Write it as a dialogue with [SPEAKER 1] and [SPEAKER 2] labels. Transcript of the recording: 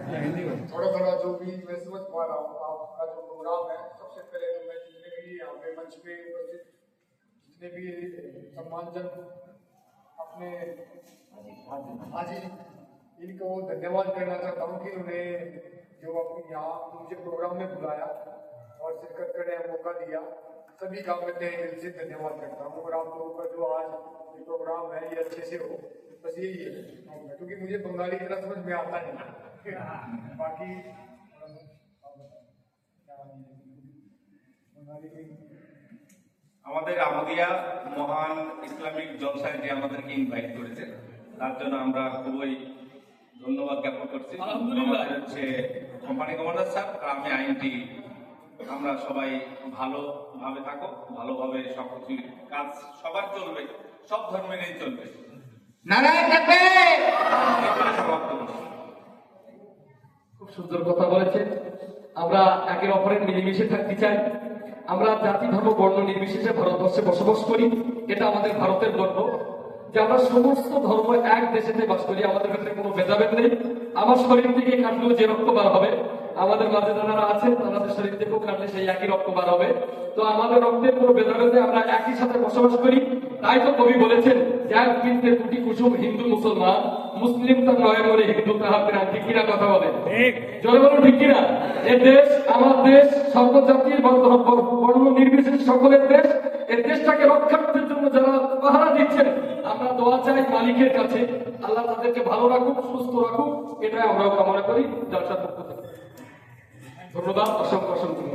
[SPEAKER 1] थोड़ा थोड़ा जो भी मैं समझ पा रहा हूँ आपका जो प्रोग्राम है, सबसे पहले तो मैं जितने भी यहाँ पे मंच पे उपस्थित जितने भी सम्मानजन अपने हाजी इनको धन्यवाद करना चाहता हूँ कि उन्हें जो अपनी यहाँ मुझे प्रोग्राम में बुलाया और शिरकत करने का मौका दिया। सभी का मैं तहे दिल से धन्यवाद करता हूँ और आप लोगों का जो आज ये प्रोग्राम है ये अच्छे से हो, बस यही है। क्योंकि मुझे बंगाली इतना समझ में आता नहीं बाकी
[SPEAKER 2] আমাদের আমদিয়া মহান ইসলামিক জলসায় যে আমাদেরকে ইনভাইট করেছে তার জন্য আমরা খুবই ধন্যবাদ জ্ঞাপন করছি। আলহামদুলিল্লাহ হচ্ছে কোম্পানি কমান্ডার স্যার আর আমি আইনটি, আমরা সবাই ভালোভাবে থাকো, ভালোভাবে সবকিছু কাজ সবার চলবে, সব ধর্মেরই চলবে।
[SPEAKER 3] নারায়ণ তাকবীর।
[SPEAKER 2] সমাপ্ত করছি।
[SPEAKER 4] খুব সুন্দর কথা বলেছেন। আমরা একে অপরের মিলেমিশে থাকতে চাই। আমরা জাতি ধর্ম বর্ণ নির্বিশেষে ভারতবর্ষে বসবাস করি, এটা আমাদের ভারতের গর্ব যে আমরা সমস্ত ধর্ম এক দেশেতে বাস করি, আমাদের ক্ষেত্রে কোনো ভেদাভেদ নেই। আমার শরীর থেকে কাটলেও যে রক্ত বার হবে, আমাদের মাঝে যারা আছেন তাদের শরীর থেকেও কাটলে সেই একই রক্ত বার হবে। তো আমাদের রক্তের কোনো ভেদাভেদে আমরা একই সাথে বসবাস করি। তাই তো কবি বলেছেন, এক বৃন্তে দুটি কুসুম হিন্দু মুসলমান, মুসলিম তার নয় মরে হিন্দু তাহার প্রাণ। ঠিক কিনা কথা বলে? জোরে বলো ঠিক কিনা? এ দেশ আমার দেশ, সর্বজাতির বর্ণ নির্বিশেষে সকলের দেশ। এই দেশটাকে রক্ষার্থের জন্য যারা পাহারা দিচ্ছেন, আমরা দোয়া চাই মালিকের কাছে, আল্লাহ তাদেরকে ভালো রাখুক, সুস্থ রাখুক, এটাই আমরাও কামনা করি। জলসার পক্ষ থেকে ধন্যবাদ, অসংখ্য অসংখ্য।